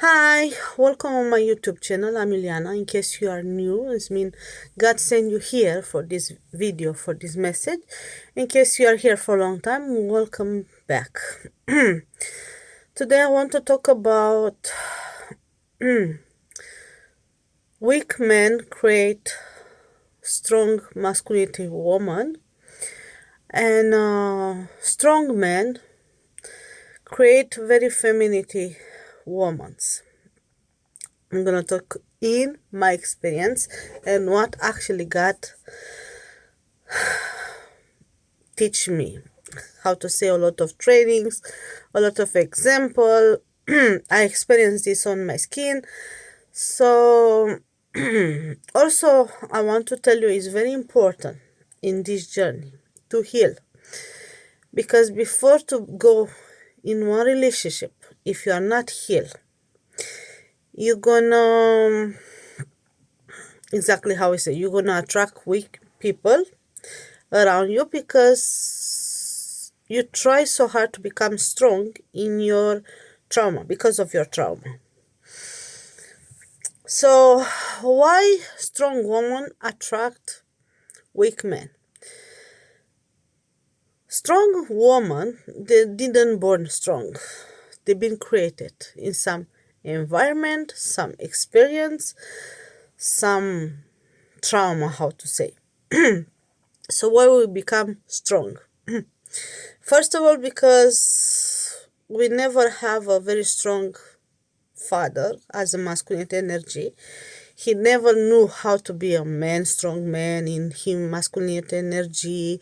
Hi, welcome on my YouTube channel. I'm Ileana. In case you are new, it means God sent you here for this video, for this message. In case you are here for a long time, welcome back. Today I want to talk about weak men create strong masculinity woman, and strong men create very femininity women. I'm gonna talk in my experience and what actually God teach me how to say a lot of trainings, a lot of example. I experienced this on my skin. So also I want to tell you it's very important in this journey to heal, because before to go in one relationship, if you are not healed, you're gonna exactly how I say, you're gonna attract weak people around you because you try so hard to become strong in your trauma, because of your trauma. So why strong women attract weak men? Strong women, they didn't born strong. They've been created in some environment, some experience, some trauma, how to say. So why we become strong? First of all, because we never have a very strong father as a masculine energy. He never knew how to be a man, strong man in him, masculine energy.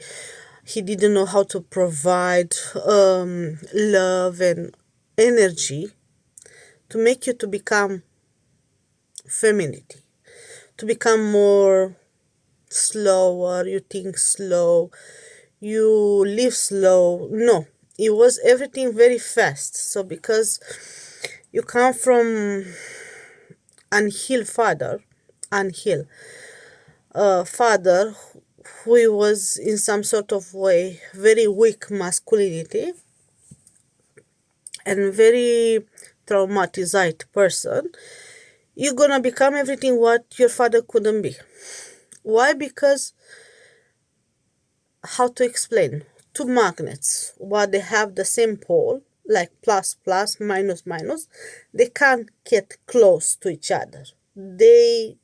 He didn't know how to provide love and energy to make you to become femininity, to become more slower, you think slow, you live slow. No, it was everything very fast. So because you come from unhealed father, unhealed father who was in some sort of way very weak masculinity and very traumatized person, you're gonna become everything what your father couldn't be. Why? Because how to explain? Two magnets, while they have the same pole, like plus plus, minus minus, they can't get close to each other. They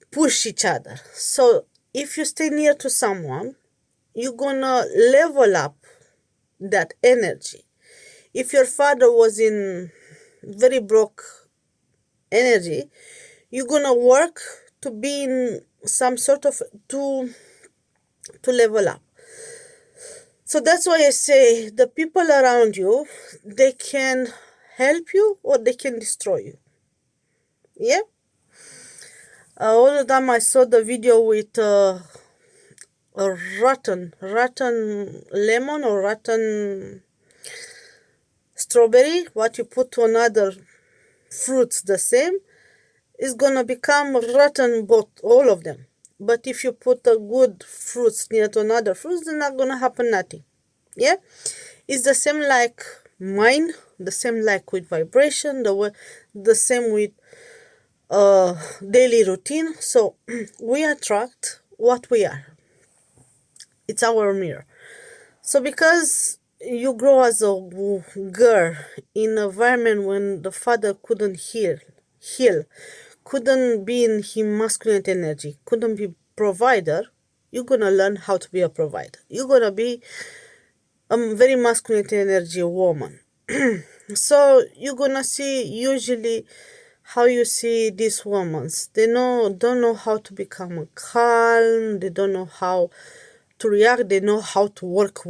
push each other. So if you stay near to someone, you're gonna level up that energy. If your father was in very broke energy, you're gonna work to be in some sort of to level up. So that's why I say the people around you, they can help you or they can destroy you. Yeah. All the time I saw the video with a rotten lemon or rotten strawberry. What you put to another fruits the same is gonna become rotten, both all of them. But if you put a good fruits near to another fruits, they're not gonna happen nothing. Yeah. It's the same like mind, the same like with vibration, the same with daily routine. So we attract what we are. It's our mirror. So because you grow as a girl in an environment when the father couldn't heal, couldn't be in his masculine energy, couldn't be provider, you're gonna learn how to be a provider. You're gonna be a very masculine energy woman. So you're gonna see usually how you see these women. They don't know how to become calm. They don't know how to react. They know how to work,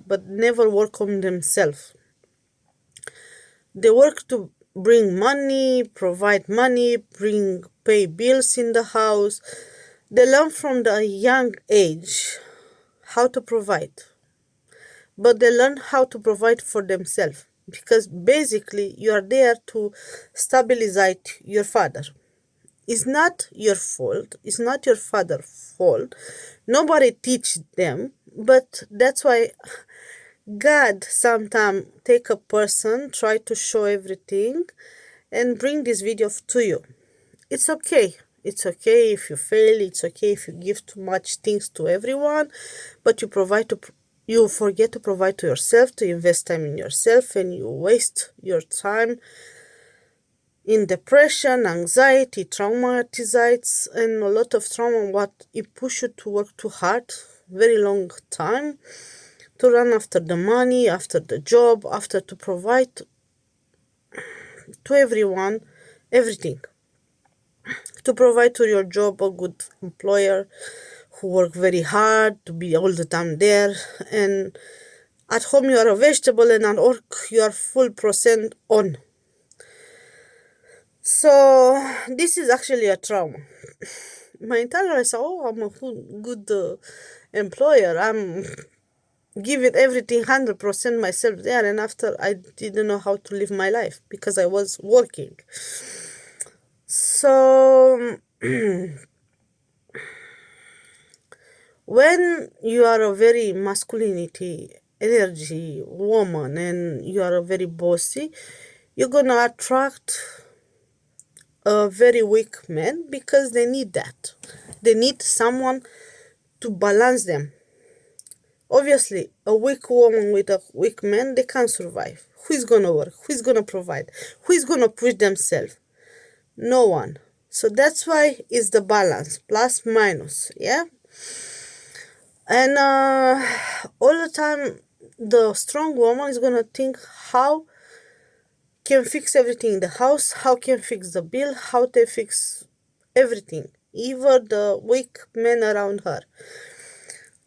but never work on themselves. They work to bring money, provide money, pay bills in the house. They learn from the young age how to provide, but they learn how to provide for themselves, because basically you are there to stabilize your father. It's not your fault. It's not your father's fault. Nobody teach them, but that's why God sometimes take a person, try to show everything, and bring this video to you. It's okay. It's okay if you fail. It's okay if you give too much things to everyone, but you forget to provide to yourself, to invest time in yourself, and you waste your time in depression, anxiety, traumatizates, and a lot of trauma. What it push you to work too hard, very long time, to run after the money, after the job, after to provide to everyone everything, to provide to your job a good employer who work very hard to be all the time there, and at home you are a vegetable, and at work you are full percent on. So this is actually a trauma. My entire life I said, oh, I'm a good employer, I'm giving everything 100% myself there, and after I didn't know how to live my life because I was working. So when you are a very masculinity energy woman and you are a very bossy, you're gonna attract a very weak man because they need that. They need someone to balance them. Obviously, a weak woman with a weak man, they can't survive. Who is gonna work? Who is gonna provide? Who is gonna push themselves? No one. So that's why it's the balance, plus minus, yeah. And all the time, the strong woman is gonna think how can fix everything in the house, how can fix the bill, how to fix everything, even the weak men around her.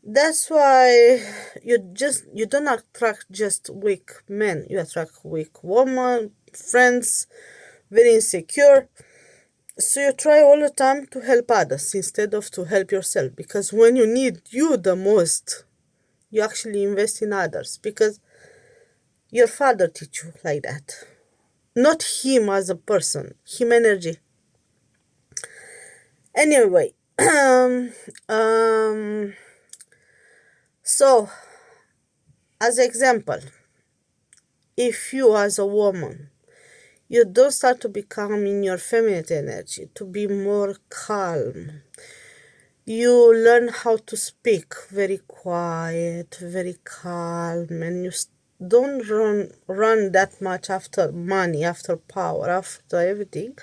That's why you don't attract just weak men. You attract weak women, friends, very insecure. So you try all the time to help others instead of to help yourself, because when you need you the most, you actually invest in others because your father teach you like that. Not him as a person, him energy. Anyway, so as example, if you as a woman, you don't start to become in your feminine energy, to be more calm. You learn how to speak very quiet, very calm, and you don't run that much after money, after power, after everything.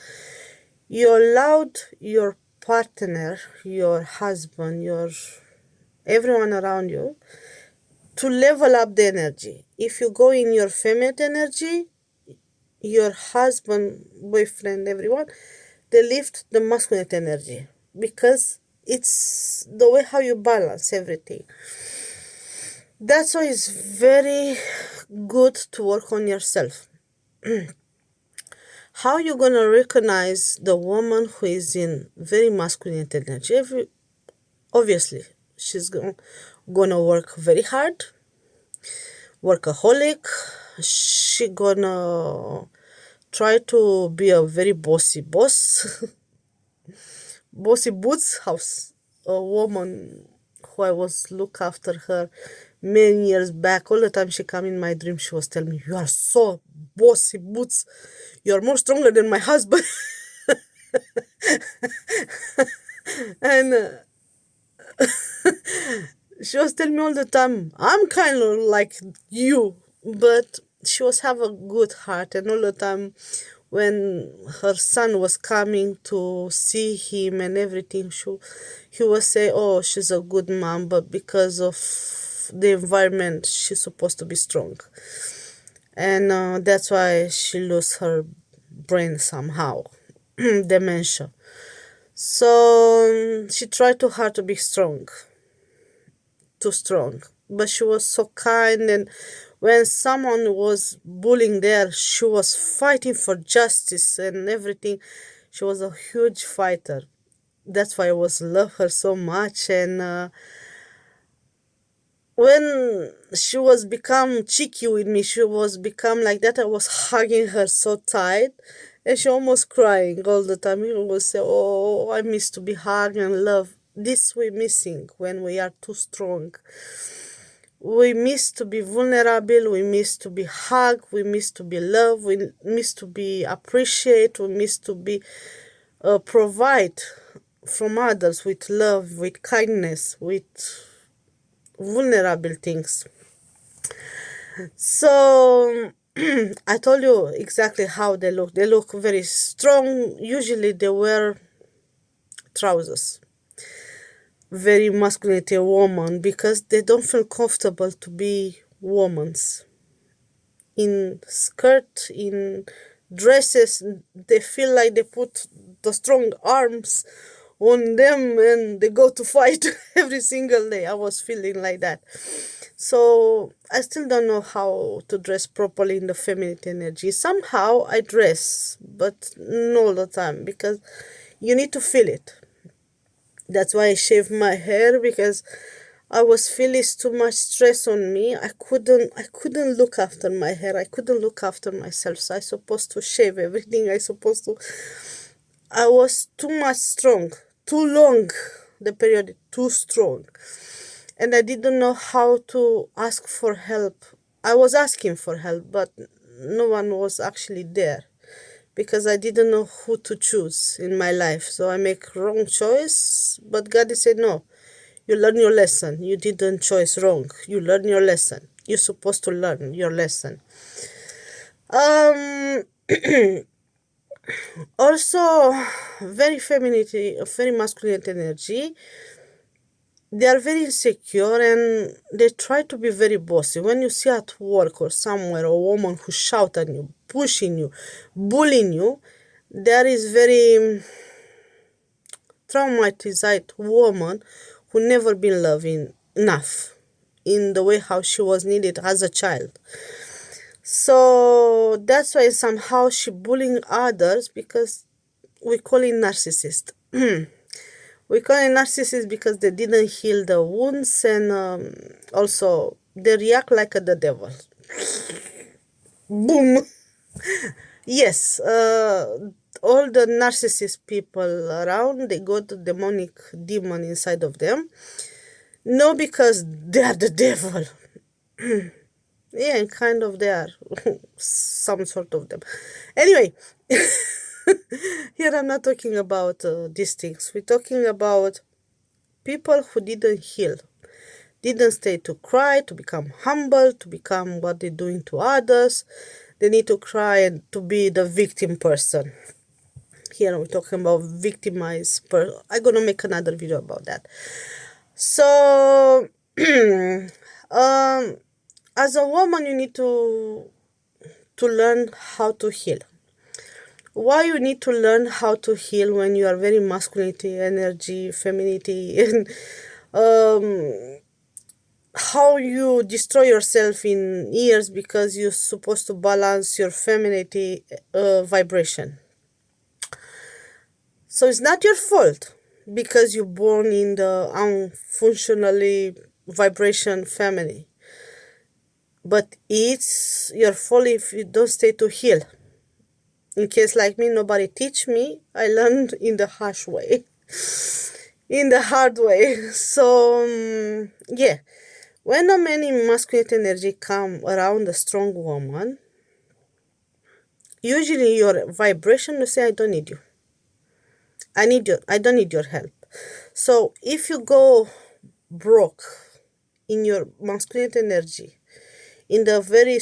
You allowed your partner, your husband, your everyone around you to level up the energy. If you go in your feminine energy, your husband, boyfriend, everyone, they lift the masculine energy because it's the way how you balance everything. That's why it's very good to work on yourself. How you gonna recognize the woman who is in very masculine energy? Obviously, she's gonna work very hard, workaholic. She gonna try to be a very bossy boss. Bossy Boots house, a woman who I was look after her many years back. All the time she come in my dream, she was telling me, "You are so bossy Boots. You are more stronger than my husband." And she was telling me all the time, "I'm kind of like you," but she was have a good heart, and all the time when her son was coming to see him and everything, he was say, "Oh, she's a good mom, but because of the environment, she's supposed to be strong," and that's why she lost her brain somehow, dementia. So she tried too hard to be strong, too strong, but she was so kind, and when someone was bullying there, she was fighting for justice and everything. She was a huge fighter. That's why I was love her so much. And when she was become cheeky with me, she was become like that, I was hugging her so tight, and she almost crying all the time. He always say, "Oh, I miss to be hugged and love." This we missing when we are too strong. We miss to be vulnerable, we miss to be hugged, we miss to be loved, we miss to be appreciated, we miss to be provide from others with love, with kindness, with vulnerable things. So I told you exactly how they look. They look very strong. Usually they wear trousers. Very masculinity woman because they don't feel comfortable to be women. In skirt, in dresses, they feel like they put the strong arms on them and they go to fight every single day. I was feeling like that. So I still don't know how to dress properly in the feminine energy. Somehow I dress, but not all the time because you need to feel it. That's why I shaved my hair because I was feeling too much stress on me. I couldn't look after my hair. I couldn't look after myself. So I supposed to shave everything. I was too much strong, too long. The period too strong, and I didn't know how to ask for help. I was asking for help, but no one was actually there because I didn't know who to choose in my life. So I make wrong choice, but God said no. You learn your lesson. You didn't choose wrong. You learn your lesson. You're supposed to learn your lesson. Um Also very femininity, very masculine energy. They are very insecure and they try to be very bossy. When you see at work or somewhere a woman who shout at you, pushing you, bullying you, there is very traumatized woman who never been loving enough in the way how she was needed as a child. So that's why somehow she bullying others because we call it narcissist. We call it narcissist because they didn't heal the wounds and also they react like the devil. Boom. Yes, all the narcissist people around, they got the demonic demon inside of them. No, because they are the devil. Yeah, kind of they are. Some sort of them. Anyway, here I'm not talking about these things. We're talking about people who didn't heal, didn't stay to cry, to become humble, to become what they're doing to others. They need to cry and to be the victim person. Here we're talking about victimized person. I'm gonna make another video about that. So, um, as a woman, you need to learn how to heal. Why you need to learn how to heal when you are very masculinity, energy, femininity, and how you destroy yourself in years because you're supposed to balance your femininity vibration. So it's not your fault because you're born in the unfunctionally vibration family. But it's your fault if you don't stay to heal. In case like me, nobody teach me. I learned in the harsh way, in the hard way. So yeah, when a many masculine energy come around a strong woman, usually your vibration will say, "I don't need you. I don't need your help." So if you go broke in your masculine energy, in the very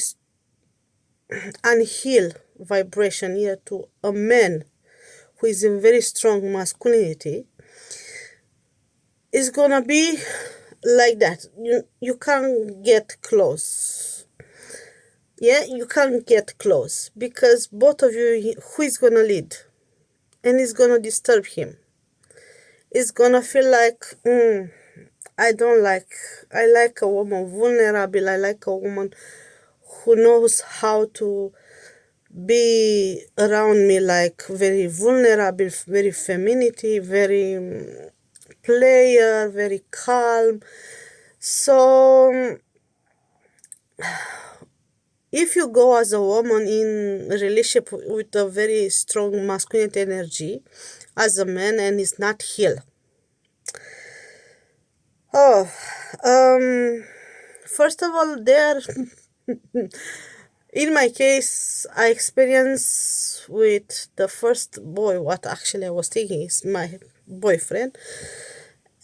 unhealed vibration here to a man who is in very strong masculinity, is gonna be like that. You can't get close. Yeah, you can't get close because both of you, who is gonna lead, and is gonna disturb him. It's gonna feel like I don't like. I like a woman vulnerable. I like a woman who knows how to be around me, like very vulnerable, very femininity, very player, very calm. So if you go as a woman in a relationship with a very strong masculine energy as a man and is not healed, oh, First of all, there, in my case, I experienced with the first boy what actually I was thinking is my boyfriend,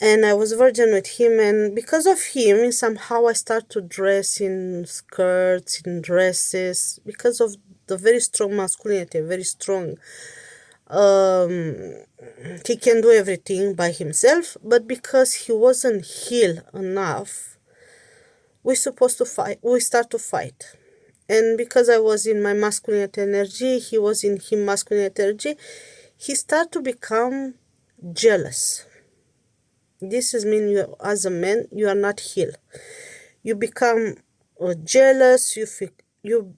and I was virgin with him, and because of him, somehow I start to dress in skirts, in dresses, because of the very strong masculinity, very strong. Um, he can do everything by himself, but because he wasn't healed enough, we supposed to fight. We start to fight, and because I was in my masculine energy, he was in his masculine energy. He start to become jealous. This is mean you as a man you are not healed. You become jealous. You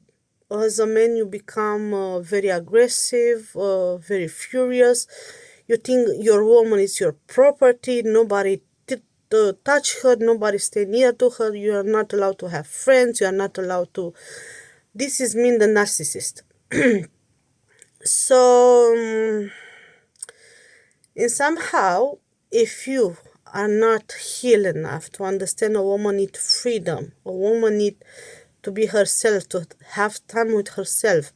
as a man you become very aggressive, very furious. You think your woman is your property. Nobody touch her. Nobody stay near to her. You are not allowed to have friends. You are not allowed to. This is mean the narcissist. So in somehow, if you are not healed enough to understand a woman need freedom, a woman need to be herself, to have time with herself,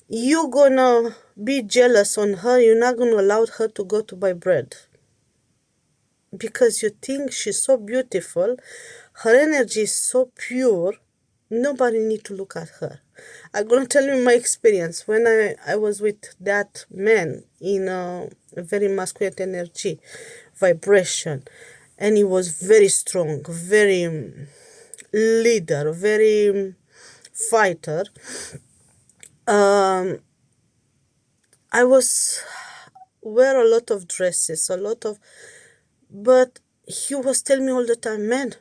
you're gonna be jealous on her. You're not gonna allow her to go to buy bread because you think she's so beautiful, her energy is so pure, nobody need to look at her. I'm gonna tell you my experience when I was with that man in a very masculine energy vibration, and he was very strong, very leader, very fighter. I was wear a lot of dresses, a lot of, but he was telling me all the time, man,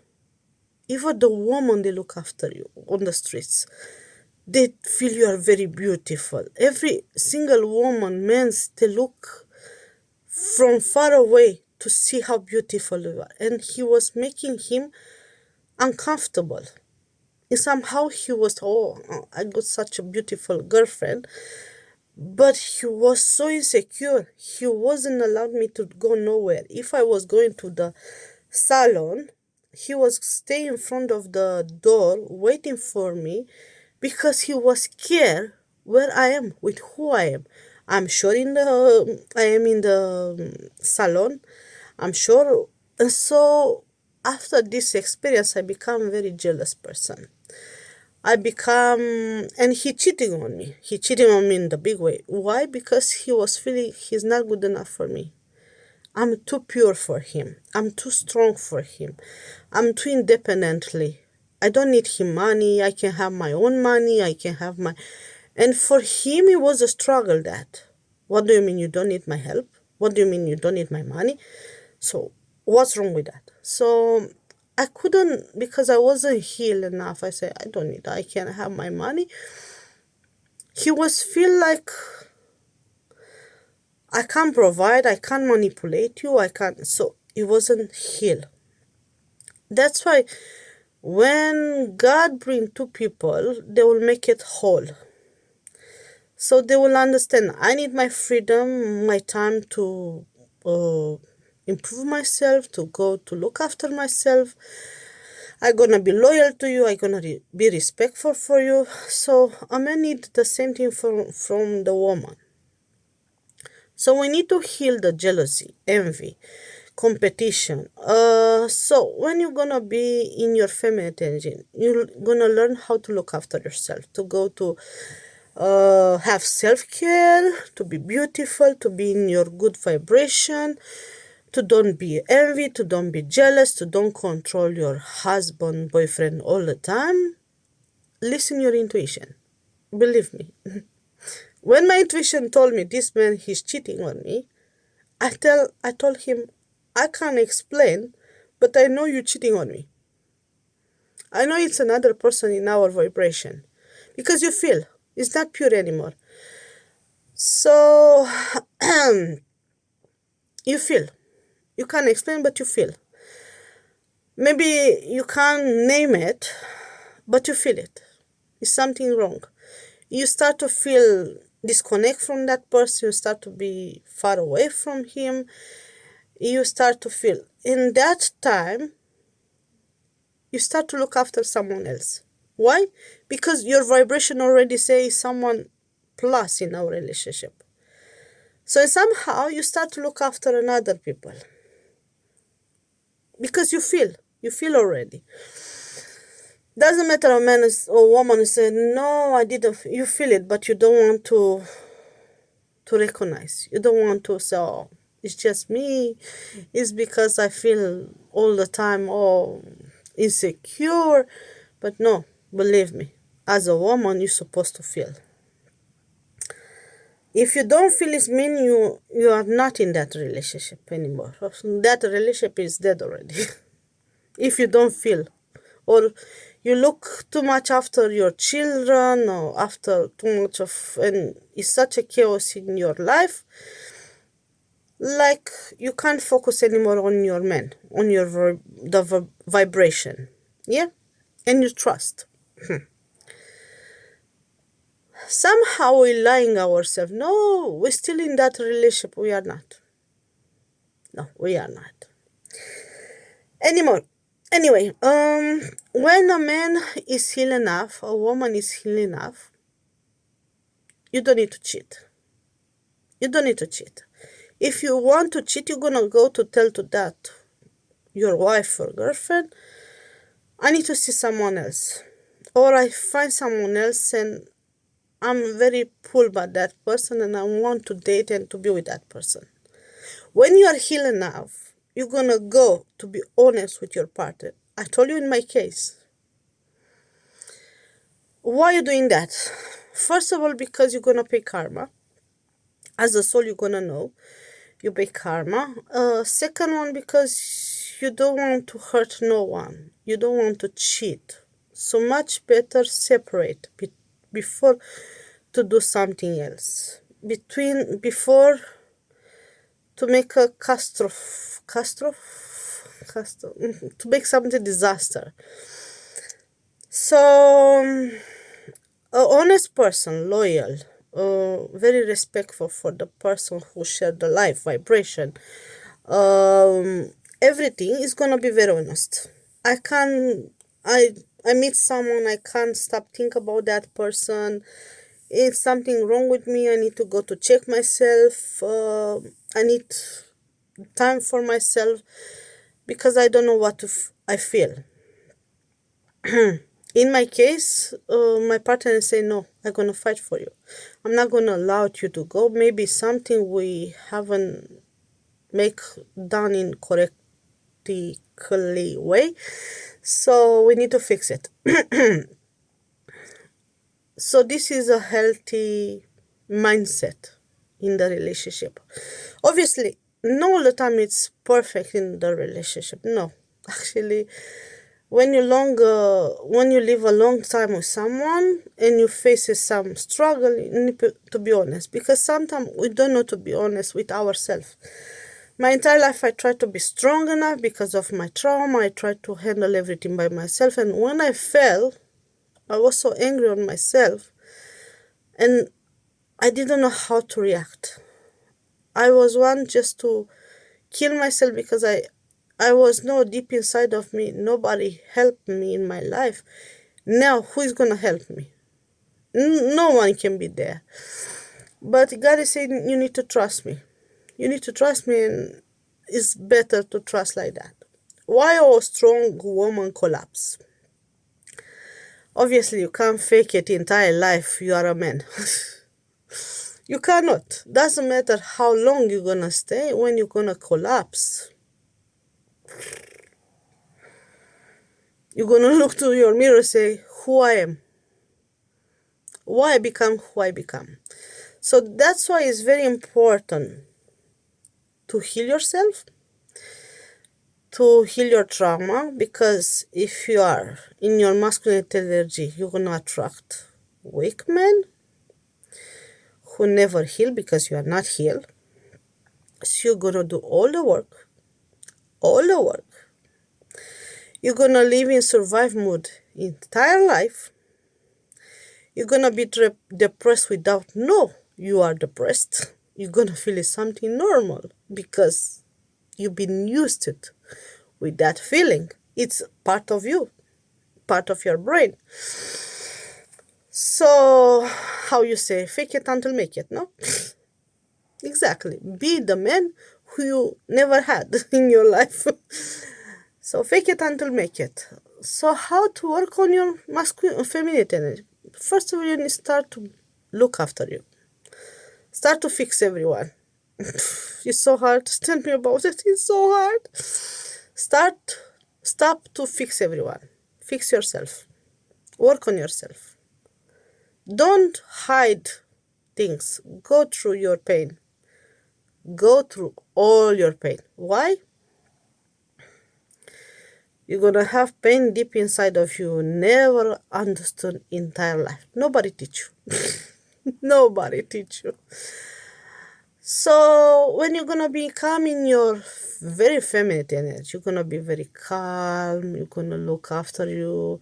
even the woman they look after you on the streets, they feel you are very beautiful. Every single woman, men, they look from far away to see how beautiful you are. And he was making him uncomfortable. And somehow he was, oh, I got such a beautiful girlfriend. But he was so insecure. He wasn't allowed me to go nowhere. If I was going to the salon, he was staying in front of the door waiting for me because he was scared where I am, with who I am. I'm sure I am in the salon. I'm sure. And so after this experience, I become a very jealous person. I become, and he cheating on me. He cheating on me in the big way. Why? Because he was feeling he's not good enough for me. I'm too pure for him. I'm too strong for him. I'm too independently. I don't need him money. I can have my own money. I can have my, and for him it was a struggle. That, what do you mean you don't need my help? What do you mean you don't need my money? So what's wrong with that? So I couldn't, because I wasn't healed enough. I said, I don't need, I can have my money. He was feel like I can't provide, I can't manipulate you, I can't. So it wasn't healed. That's why when God bring two people, they will make it whole. So they will understand I need my freedom, my time to improve myself, to go to look after myself. I'm gonna be loyal to you. I'm gonna be respectful for you. So a man need the same thing from the woman. So we need to heal the jealousy, envy, competition. So when you're gonna be in your feminine energy, you're gonna learn how to look after yourself, to go to have self-care, to be beautiful, to be in your good vibration, to don't be envy, to don't be jealous, to don't control your husband, boyfriend all the time. Listen your intuition. Believe me. When my intuition told me this man he's cheating on me, I told him, I can't explain, but I know you're cheating on me. I know it's another person in our vibration. Because you feel it's not pure anymore. So you feel. You can't explain, but you feel. Maybe you can't name it, but you feel it. It's something wrong. You start to feel disconnect from that person. You start to be far away from him. You start to feel. In that time, you start to look after someone else. Why? Because your vibration already says someone plus in our relationship. So somehow you start to look after another people because you feel already. Doesn't matter a man is, or woman is saying, no, I didn't. You feel it, but you don't want to recognize. You don't want to say, oh, it's just me. It's because I feel all the time, oh, insecure. But no, believe me, as a woman, you're supposed to feel. If you don't feel, it means you are not in that relationship anymore. That relationship is dead already. If you don't feel, or you look too much after your children, or after too much of, and it's such a chaos in your life, like you can't focus anymore on your man, on your vibration, yeah, and you trust. Somehow we're lying ourselves. No, we're still in that relationship. We are not. No, we are not anymore. Anyway, when a man is healed enough, a woman is healed enough, you don't need to cheat. You don't need to cheat. If you want to cheat, you're gonna go to tell to that your wife or girlfriend, I need to see someone else, or I find someone else and I'm very pulled by that person and I want to date and to be with that person. When you are healed enough, you're gonna go to be honest with your partner. I told you in my case. Why are you doing that? First of all, because you're gonna pay karma. As a soul, you're gonna know you pay karma. Second one, because you don't want to hurt no one. You don't want to cheat. So much better separate before to do something else. Before to make a to make something disaster. So a honest person, loyal, very respectful for the person who shared the life vibration. Everything is gonna be very honest. I meet someone, I can't stop think about that person. It's something wrong with me. I need to go to check myself. I need time for myself because I don't know what I feel. In my case, my partner say, no, I'm going to fight for you. I'm not going to allow you to go. Maybe something we haven't done in correctly way. So we need to fix it. So this is a healthy mindset in the relationship. Obviously, not all the time it's perfect in the relationship. No, actually, when you live a long time with someone and you face some struggle, you need to be honest, because sometimes we don't know to be honest with ourselves. My entire life I tried to be strong enough because of my trauma. I tried to handle everything by myself, and when I fell, I was so angry on myself and I didn't know how to react. I was one just to kill myself because I was no deep inside of me. Nobody helped me in my life. Now, who is going to help me? No one can be there. But God is saying, you need to trust me. You need to trust me, and it's better to trust like that. Why a strong woman collapse? Obviously, you can't fake it entire life. You are a man. You cannot. Doesn't matter how long you're gonna stay. When you're gonna collapse, you're gonna look to your mirror and say, who I am. Why I become who I become. So that's why it's very important to heal yourself, to heal your trauma, because if you are in your masculine energy, you're going to attract weak men who never heal because you are not healed. So you're going to do all the work. You're going to live in survive mode entire life. You're going to be depressed without know you are depressed. You're going to feel it's something normal because you've been used to it with that feeling. It's part of you. part of your brain. So, how you say, fake it until make it, no? Exactly. Be the man who you never had in your life. So fake it until make it. So how to work on your masculine femininity energy? First of all, you need to start to look after you. Start to fix everyone. It's so hard. Tell me about it. It's so hard. Stop to fix everyone. Fix yourself. Work on yourself. Don't hide things. Go through your pain. Go through all your pain. Why? You're gonna have pain deep inside of you, never understood entire life. Nobody teach you. Nobody teach you. So when you're gonna be calm in your very feminine energy, you're gonna be very calm, you're gonna look after you.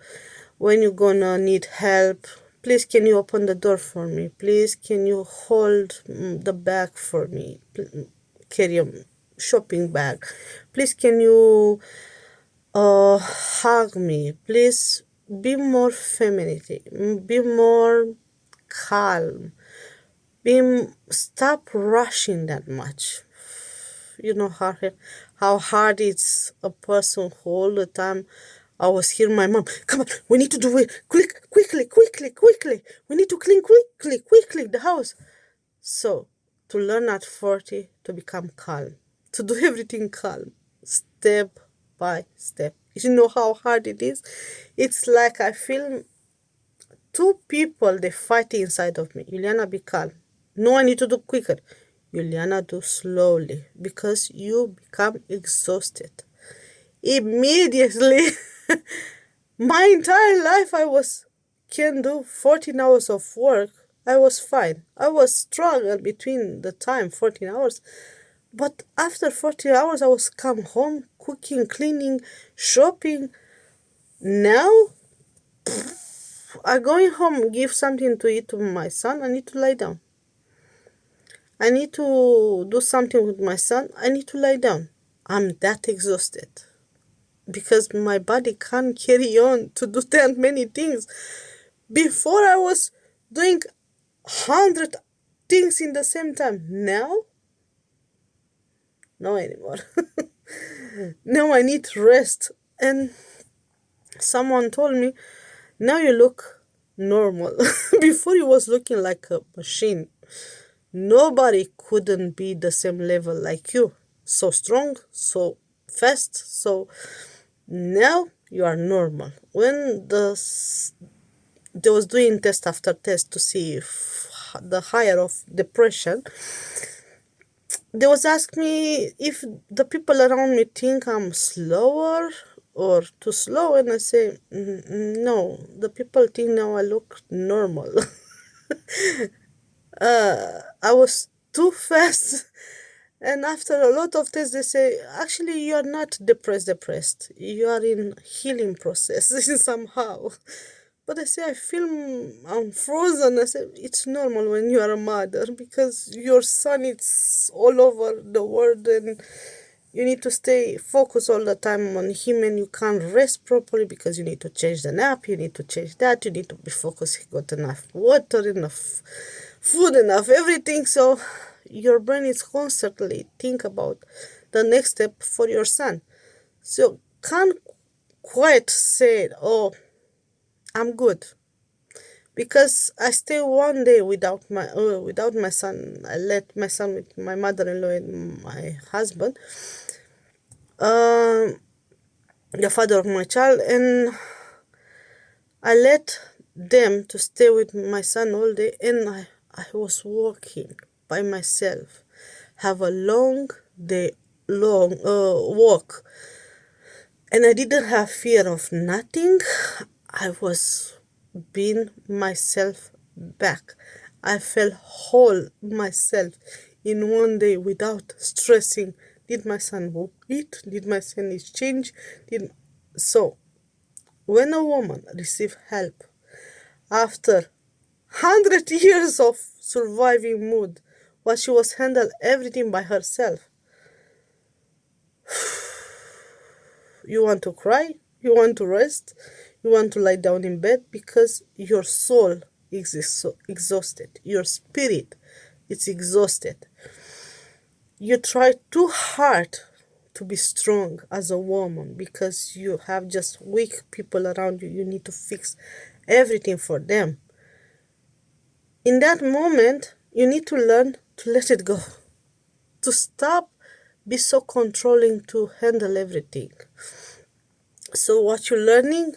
When you're gonna need help, please can you open the door for me? Please can you hold the bag for me? Carry a shopping bag. Please can you hug me. Please be more feminine. Be more calm. Stop rushing that much. You know how hard it's a person who all the time. I was hearing my mom, come on, we need to do it quickly. We need to clean quickly the house. So, to learn at 40 to become calm, to do everything calm, step by step. You know how hard it is? It's like I feel two people, they fight inside of me. Juliana, be calm. No, I need to do quicker. Juliana, do slowly because you become exhausted. Immediately, my entire life can do 14 hours of work. I was fine. I was struggle between the time 14 hours. But after 40 hours, I was come home, cooking, cleaning, shopping. Now, I going home, give something to eat to my son. I need to lie down. I need to do something with my son. I need to lie down. I'm that exhausted because my body can't carry on to do that many things. Before I was doing 100 things in the same time. Now, no anymore. Now I need rest. And someone told me, now you look normal. Before you was looking like a machine. Nobody couldn't be the same level like you. So strong, so fast, so now you are normal. When they was doing test after test to see if the higher of depression, they was asking me if the people around me think I'm slower or too slow, and I say no, the people think now I look normal. I was too fast. And after a lot of tests, they say, actually, you are not depressed. You are in healing process somehow. But I say, I feel I'm frozen. I say, it's normal when you are a mother because your son is all over the world and you need to stay focused all the time on him and you can't rest properly because you need to change the nap, you need to change that, you need to be focused, he got enough water, enough food, enough everything. So your brain is constantly think about the next step for your son. So can't quite say, oh, I'm good. Because I stay one day without my son. I let my son with my mother-in-law and my husband, the father of my child, and I let them to stay with my son all day, and I was walking by myself, have a long day, long walk, and I didn't have fear of nothing. I was being myself back. I felt whole myself in one day without stressing. Did my son eat? Did my son is change? So when a woman receives help after 100 years of surviving mood, while she was handle everything by herself, you want to cry? You want to rest? You want to lie down in bed because your soul is exhausted. Your spirit is exhausted. You try too hard to be strong as a woman because you have just weak people around you. You need to fix everything for them. In that moment, you need to learn to let it go, to stop be so controlling to handle everything. So what you're learning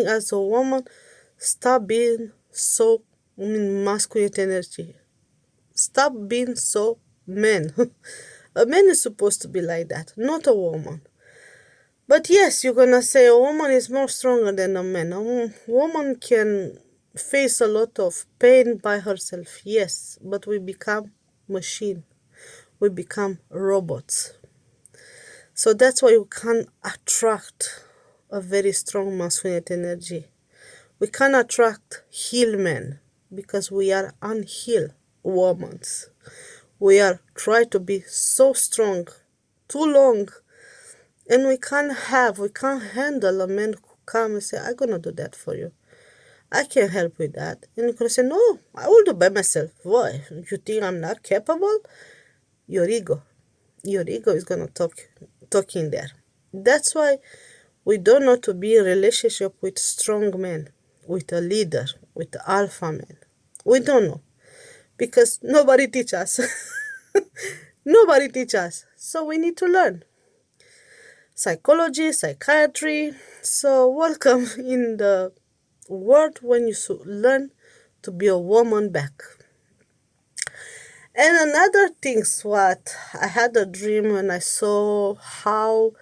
as a woman, stop being so masculine energy. Stop being so man. A man is supposed to be like that, not a woman. But yes, you're gonna say a woman is more stronger than a man. A woman can face a lot of pain by herself, yes, but we become machine. We become robots. So that's why we can't attract a very strong masculine energy. We can't attract healed men because we are unhealed women. We are trying to be so strong too long, and we can't handle a man who come and say, I'm gonna do that for you. I can help with that. And you're gonna say, no, I will do by myself. Why? You think I'm not capable? Your ego. Your ego is gonna talk in there. That's why we don't know to be in relationship with strong men, with a leader, with the alpha man. We don't know because nobody teach us. Nobody teach us. So we need to learn. Psychology, psychiatry. So welcome in the world when you learn to be a woman back. And another thing's what I had a dream when I saw how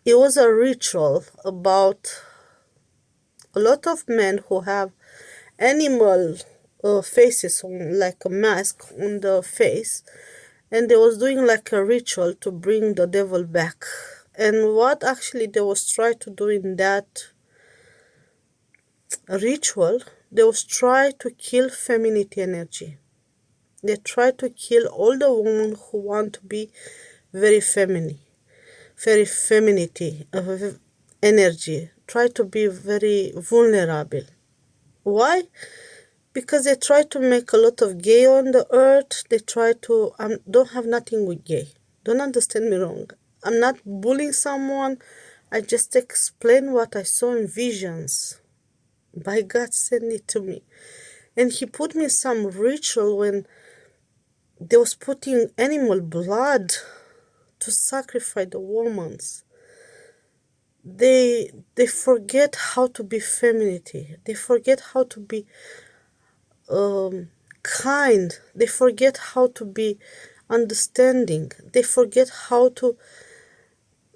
it was a ritual about a lot of men who have animal faces on, like a mask on the face, and they was doing like a ritual to bring the devil back. And what actually they was trying to do in that ritual, they was try to kill femininity energy. They try to kill all the women who want to be very feminine, very femininity energy, try to be very vulnerable. Why? Because they try to make a lot of gay on the earth. They try to don't have nothing with gay. Don't understand me wrong. I'm not bullying someone. I just explain what I saw in visions. By God sent it to me. And he put me some ritual when they was putting animal blood to sacrifice the women. They forget how to be femininity. They forget how to be kind. They forget how to be understanding. They forget how to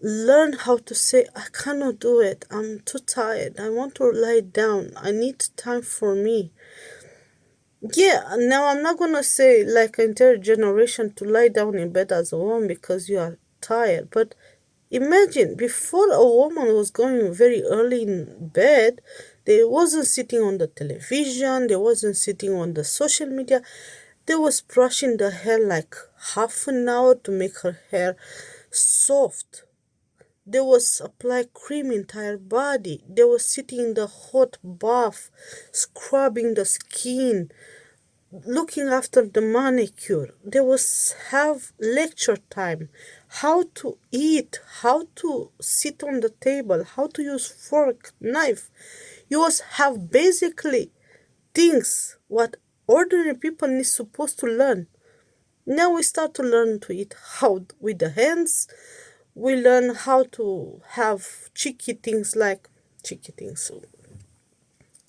learn how to say, I cannot do it. I'm too tired. I want to lie down. I need time for me. Yeah, now I'm not gonna say like an entire generation to lie down in bed as a woman because you are tired, but imagine before a woman was going very early in bed, they wasn't sitting on the television, they wasn't sitting on the social media, they was brushing the hair like half an hour to make her hair soft. They was apply cream entire body. They was sitting in the hot bath, scrubbing the skin, looking after the manicure. They was have lecture time, how to eat, how to sit on the table, how to use fork, knife. You was have basically things what ordinary people is supposed to learn. Now we start to learn to eat how with the hands. We learn how to have cheeky things,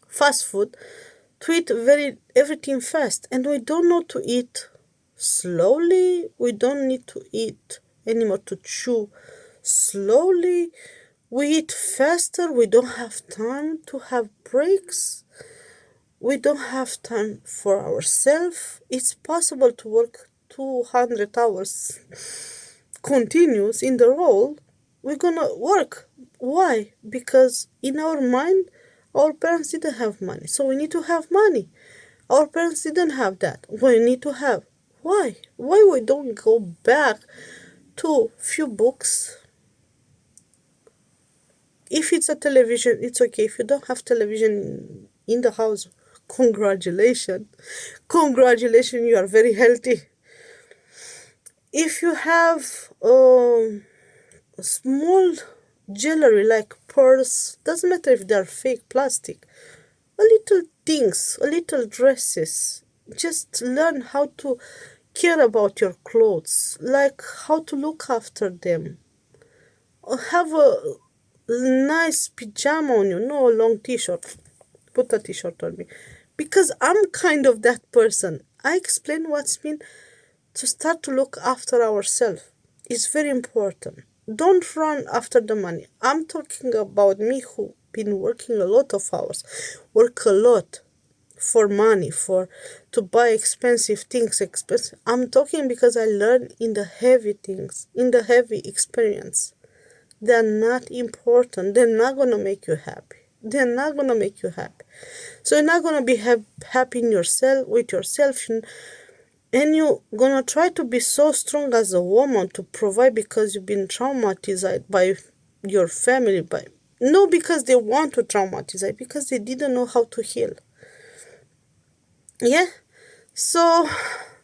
fast food, to eat very everything fast, and we don't know to eat slowly. We don't need to eat anymore to chew slowly. We eat faster. We don't have time to have breaks. We don't have time for ourselves. It's possible to work 200 hours continuous in the role. We're gonna work. Why? Because in our mind, our parents didn't have money, so we need to have money. Our parents didn't have that. We need to have. Why? Why we don't go back to few books, If it's a television, it's okay. If you don't have television in the house, congratulations. Congratulations, you are very healthy. If you have small jewelry like pearls, doesn't matter if they're fake plastic, a little things, a little dresses, just learn how to care about your clothes, like how to look after them. Or have a nice pajama on you, no a long t-shirt. Put a t-shirt on me. Because I'm kind of that person. I explain what's mean to start to look after ourselves. It's very important. Don't run after the money. I'm talking about me who been working a lot of hours, work a lot for money, for to buy expensive things, expensive. I'm talking because I learned in the heavy things, in the heavy experience. They're not important. They're not gonna make you happy. They're not gonna make you happy. So you're not gonna be happy in yourself with yourself, and you're gonna try to be so strong as a woman to provide because you've been traumatized by your family, by no because they want to traumatize you, because they didn't know how to heal. Yeah. So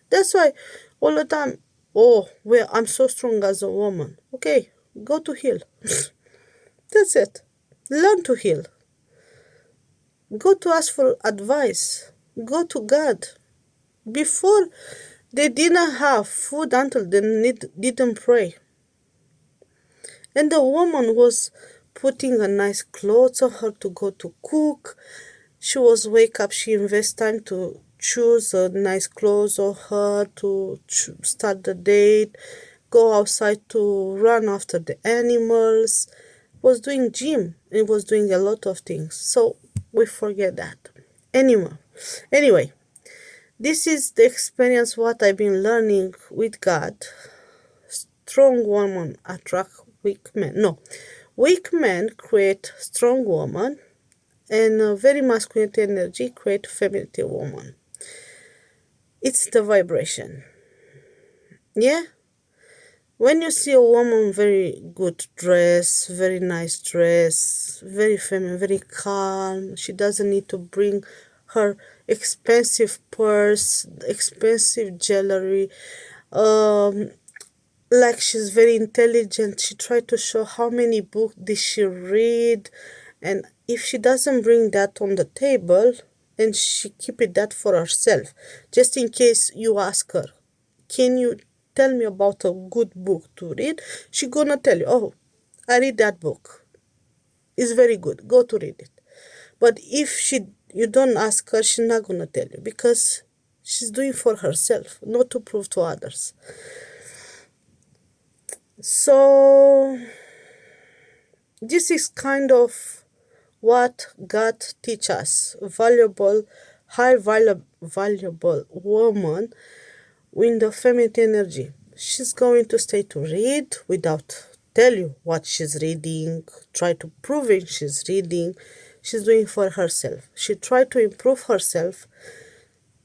that's why all the time, oh well, I'm so strong as a woman. Okay, go to heal. That's it. Learn to heal. Go to ask for advice. Go to God. Before, they didn't have food until they didn't pray. And the woman was putting a nice clothes on her to go to cook. She was wake up, she invest time to choose a nice clothes on her, to start the day, go outside to run after the animals, was doing gym, it was doing a lot of things. So we forget that. Anyway, this is the experience what I've been learning with God. Strong woman attract weak men. No, weak men create strong woman, and very masculine energy create feminity woman. It's the vibration. Yeah. When you see a woman very good dress, very nice dress, very feminine, very calm, she doesn't need to bring her expensive purse, expensive jewelry, um, like she's very intelligent. She tried to show how many books did she read, and if she doesn't bring that on the table, and she keep it that for herself, just in case you ask her, can you tell me about a good book to read, she gonna tell you, oh, I read that book, it's very good, go to read it. But if you don't ask her, she's not gonna tell you, because she's doing for herself, not to prove to others. So this is kind of what God teach us. Valuable, valuable woman with the feminine energy. She's going to stay to read without tell you what she's reading, try to prove it she's reading. She's doing for herself. She try to improve herself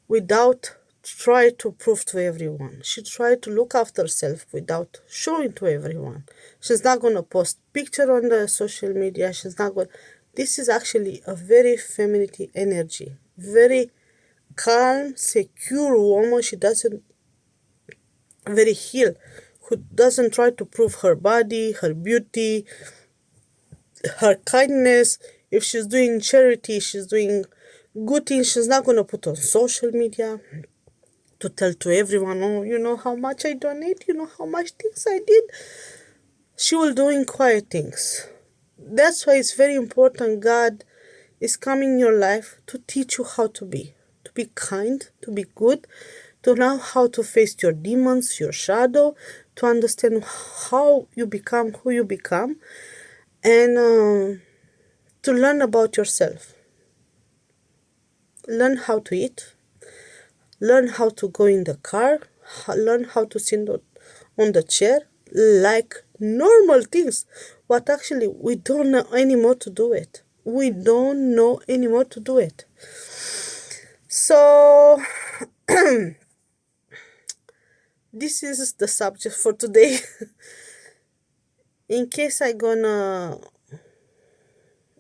without try to prove to everyone. She tried to look after herself without showing to everyone. She's not going to post picture on the social media. She's not going. This is actually a very feminine energy, very calm, secure woman. She doesn't very heal, who doesn't try to prove her body, her beauty, her kindness. If she's doing charity, she's doing good things, she's not going to put on social media to tell to everyone, oh, you know how much I donate, you know how much things I did. She will doing quiet things. That's why it's very important. God is coming in your life to teach you how to be kind, to be good, to know how to face your demons, your shadow, to understand how you become who you become, and to learn about yourself. Learn how to eat, learn how to go in the car, learn how to sit on the chair, like normal things. But actually, we don't know anymore to do it. We don't know anymore to do it. So, this is the subject for today. In case I gonna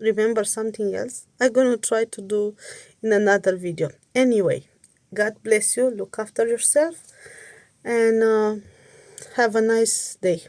remember something else, I'm gonna try to do in another video. Anyway, God bless you, look after yourself, and have a nice day.